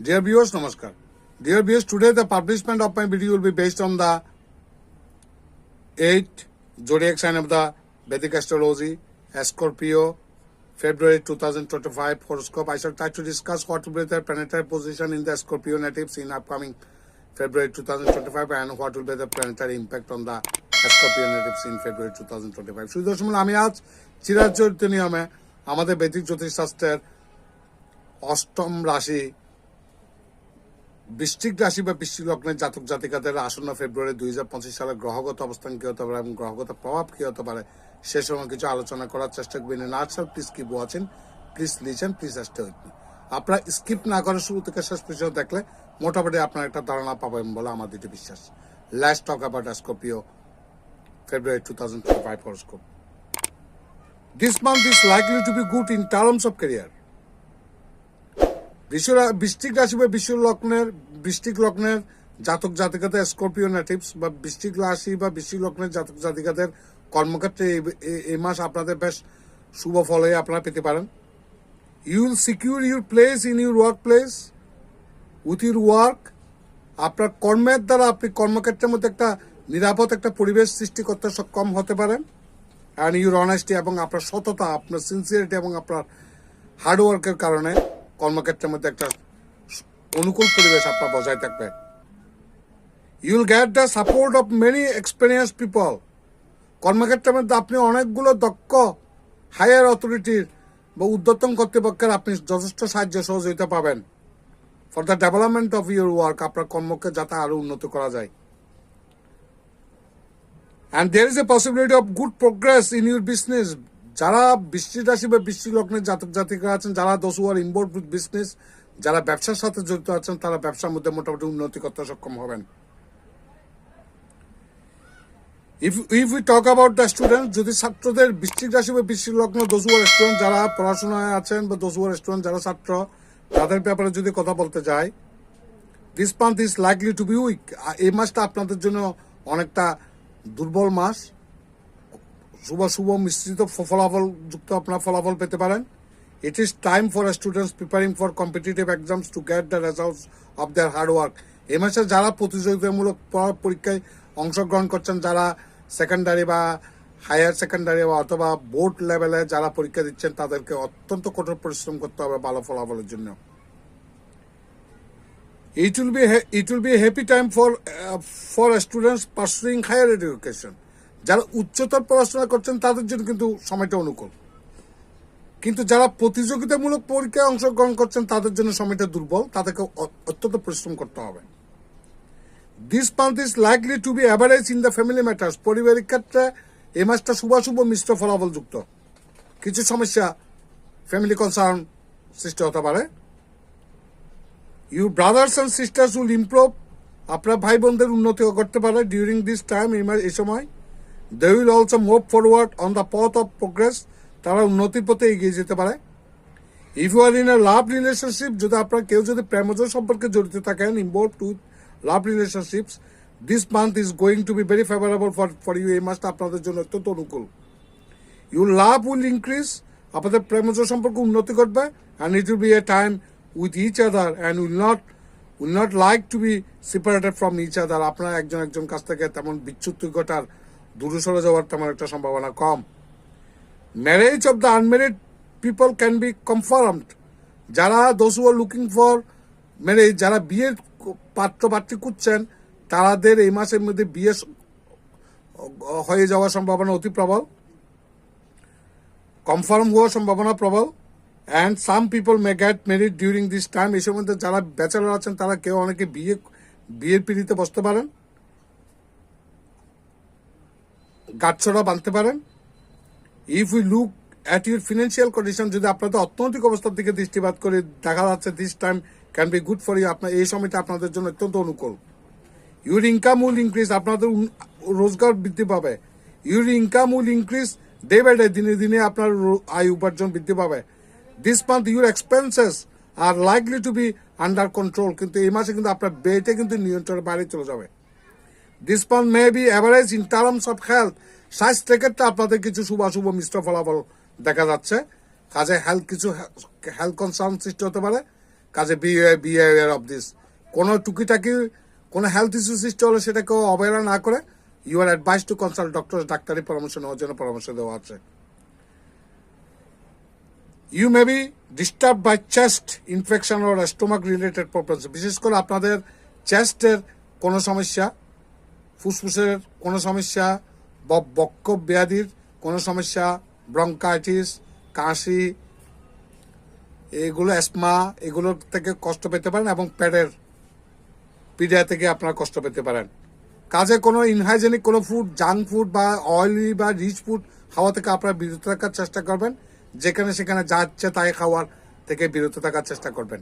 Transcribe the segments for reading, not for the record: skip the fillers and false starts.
Dear viewers, Namaskar. Dear viewers, today the publishment of my video will be based on the 8 zodiac sign of the Vedic astrology, Scorpio, February 2025 horoscope. I shall try to discuss what will be the planetary position in the Scorpio natives in upcoming February 2025 and what will be the planetary impact on the Scorpio natives in February 2025. সুদর্শন আমি আজ চিরাচরিত নিয়মে আমাদের বৈদিক জ্যোতিষশাস্ত্রের অষ্টম রাশি বৃশ্চিক রাশি বা বৃশ্চিক লগ্নের জাতক জাতিকাদের আসন্ন ফেব্রুয়ারি 2025 সালের গ্রহগত অবস্থান কি হতে পারে এবং গ্রহগত প্রভাব কি হতে পারে সে সময় কিছু আলোচনা করার চেষ্টা করবেন। নার্সাল please keep watching, please listen, please stay with me. আপনারা স্কিপ না করে শুরু থেকে শেষ পর্যন্ত দেখলে মোটামুটি আপনার একটা ধারণা পাবেন বলে আমার দৃঢ় বিশ্বাস। Let's talk about Scorpio February 2025 horoscope. This month is likely to be good in terms of career. বৃশ্চিক রাশি বা বৃশ্চিক লগ্নের জাতক জাতিকাদের স্করপিও নেটিভস বা বৃশ্চিক রাশি বা বৃশ্চিক লগ্নের জাতক জাতিকাদের কর্মক্ষেত্রে এই মাস আপনাদের বেশ শুভ ফলে আপনারা পেতে পারেন। You will secure your place in your work place with your work. আপনার কর্মের দ্বারা আপনি কর্মক্ষেত্রের মধ্যে একটা নিরাপদ একটা পরিবেশ সৃষ্টি করতে সক্ষম হতে পারেন। অ্যান্ড ইউর অনেস্টি এবং আপনার সততা, আপনার সিনসিয়ারিটি এবং আপনার হার্ডওয়ার্কের কারণে কর্মক্ষেত্রের মধ্যে একটা অনুকূল পরিবেশ আপনার বজায় থাকবে। You will get the support of many experience people. কর্মক্ষেত্রের মধ্যে আপনি অনেকগুলো দক্ষ হায়ার অথরিটির বা ঊর্ধ্বতন কর্তৃপক্ষের আপনি যথেষ্ট সাহায্য সহযোগিতা পাবেন for the development of your work, আপনার কর্মকে যাতে আরো উন্নত করা যায়। And there is a possibility of good progress in your business. যারা বৃশ্চিক রাশি বা বৃশ্চিক লগ্নের জাতক জাতিকা আছেন, যারা those who R involved with business, যারা ব্যবসার সাথে জড়িত আছেন, তারা ব্যবসার মধ্যে মোটামুটি উন্নতি করতে সক্ষম হবেন। If we talk about the student, যদি ছাত্রদের বৃশ্চিক রাশি বা বৃশ্চিক লগ্ন দোজ হু আর স্টুডেন্ট যারা পড়াশোনায় আছেন বা দোজ হু আর স্টুডেন্ট যারা ছাত্র, তাদের ব্যাপারে যদি কথা বলতে যাই, this month is likely to B week. এই মাসটা আপনাদের জন্য অনেকটা দুর্বল মাস। শুভ মিশ্রিত ফলাফল যুক্ত আপনার ফলাফল পেতে পারেন। It is time for students preparing for competitive exams to get the results of their hard work. এই মাসে যারা প্রতিযোগিতামূলক পরীক্ষায় অংশগ্রহণ করছেন, যারা সেকেন্ডারি বা হায়ার সেকেন্ডারি বা অথবা বোর্ড লেভেলে যারা পরীক্ষা দিচ্ছেন, তাদেরকে অত্যন্ত কঠোর পরিশ্রম করতে হবে ভালো ফলাফলের জন্য। It will be a happy time for students pursuing higher education. যারা উচ্চতর পড়াশোনা করছেন তাদের জন্য কিন্তু সময়টা অনুকূল, কিন্তু যারা প্রতিযোগিতামূলক পরীক্ষায় অংশগ্রহণ করছেন তাদের জন্য সময়টা দুর্বল, তাদেরকে অত্যন্ত পরিশ্রম করতে হবে। This month is likely to be average in the family matters. পারিবারিক ক্ষেত্রে এই মাসটা শুভ মিশ্র ফলাফল যুক্ত। কিছু সমস্যা ফ্যামিলি কনসার্ন সৃষ্টি হতে পারে। You brothers and sisters will improve. আপনার ভাই বোনদের উন্নতি করতে পারে ডিউরিং দিস টাইম, এই সময়। They will also move forward on the পথ অফ প্রোগ্রেস। তারা উন্নতির পথে এগিয়ে যেতে পারে। If you are in a love relationship, যদি আপনার কেউ যদি প্রেমজ সম্পর্কে জড়িত থাকেন, involved with love relationships, this month is going to be very favourable for you. এই মাসটা আপনাদের জন্য অত্যন্ত অনুকূল। Your love will increase. আপনাদের প্রেমজ সম্পর্ক উন্নতি করবে। And it will be a time with each other and will not like to be separated from each other. আপনারা একজন কাছ থেকে তেমন বিচ্যুতি ঘটার দূরে সরে যাওয়ার তেমন একটা সম্ভাবনা কম। Marriage of the unmarried people can be confirmed. যারা those who are looking for marriage, যারা বিয়ের পাত্রপাত্রী খুঁজছেন, তাদের এই মাসের মধ্যে বিয়ে হয়ে যাওয়ার সম্ভাবনা অতি প্রবল, কনফার্ম হওয়ার সম্ভাবনা প্রবল। And some people may get married during this time. এই সময় যারা ব্যাচেলর আছেন তারা কেউ অনেকে বিয়ের পিড়িতে বসতে পারেন, গাঁটছড়া বাঁধতে পারেন। If we look at your financial condition, যদি আপনাদের অর্থনৈতিক অবস্থার দিকে দৃষ্টিপাত করে দেখা যাচ্ছে this time can be good for you. আপনার এই সময়টা আপনাদের জন্য অত্যন্ত অনুকূল। Your income will increase. আপনাদের রোজগার বৃদ্ধি পাবে। Your income will increase day by day. দিনে দিনে আপনার আয় উপার্জন বৃদ্ধি পাবে। This month your expenses are likely to be under control. কিন্তু এই মাসে কিন্তু আপনার ব্যয়টা কিন্তু নিয়ন্ত্রণের বাইরে চলে যাবে। This month may be average in terms of health. স্বাস্থ্য ক্ষেত্রে আপনাদের কিছু শুভ মিশ্র ফলাফল দেখা যাচ্ছে। কাজে কিছু হেলথ কনসার্ন সৃষ্টি হতে পারে। কাজে বি অ্যাওয়্যার অফ দিস। কোনো টুকিটাকি কোনো হেলথ ইস্যু সৃষ্টি হলে সেটাকে অবহেলা না করে you are advice to consult doctor, ডাক্তারি পরামর্শ নেওয়ার জন্য পরামর্শ দেওয়া আছে। You may be disturb by chest infection or stomach related problems. বিশেষ করে আপনাদের চেস্টের কোনো সমস্যা, ফুসফুসের কোনো সমস্যা, বক্ষ ব্যাধির কোনো সমস্যা, ব্রঙ্কাইটিস, কাশি, এগুলো অ্যাসমা, এগুলোর থেকে কষ্ট পেতে পারেন এবং পেটের পিডিয়া থেকে আপনারা কষ্ট পেতে পারেন। কাজে কোনো ইনহাইজেনিক কোনো ফুড, জাঙ্ক ফুড বা অয়েলি বা রিচ ফুড খাওয়া থেকে আপনারা বিরত থাকার চেষ্টা করবেন। যেখানে সেখানে যা ইচ্ছে তাই খাওয়ার থেকে বিরত থাকার চেষ্টা করবেন।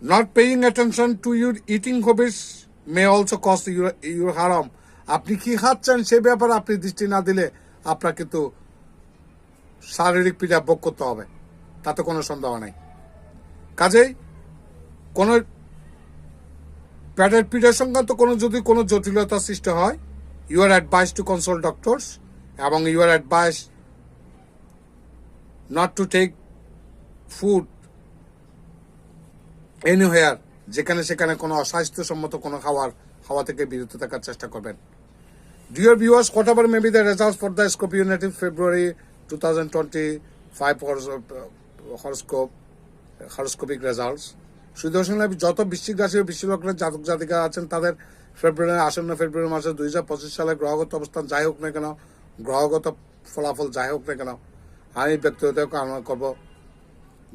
Not paying attention to your eating habits may also cost your হারাম। আপনি কি খাচ্ছেন সে ব্যাপারে আপনি দৃষ্টি না দিলে আপনার কিন্তু শারীরিক পীড়া ভোগ করতে হবে, তাতে কোনো সন্দেহ নেই। কাজেই কোনো পেটের পীড়া সংক্রান্ত যদি কোনো জটিলতা সৃষ্টি হয়, you are advice to consult doctors এবং you are advise not to take food anywhere, যেখানে সেখানে কোনো অস্বাস্থ্যসম্মত কোনো খাওয়া থেকে বিরত থাকার চেষ্টা করবেন। Dear viewers, whatever may be the results for the Scorpio native February 2025 horoscopic results, Sudarshan live যত বৃশ্চিক রাশি ও বৃশ্চিক লগ্নের জাতক জাতিকা আছেন তাদের আসন্ন ফেব্রুয়ারি মাসে 2025 সালে গ্রহগত অবস্থান যাই হোক না কেন, গ্রহগত ফলাফল যাই হোক না কেন, আমি ব্যক্তিগত কামনা করব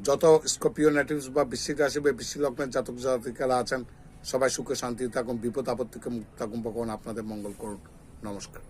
যত স্কর্পিও নেটিভস বা বৃশ্চিক রাশি বা বৃশ্চিক লগ্নের জাতক জাতিকারা আছেন সবাই সুখে শান্তি থাকুন, বিপদ আপদ থেকে মুক্ত থাকুন, ভগবান আপনাদের মঙ্গল করুন। নমস্কার।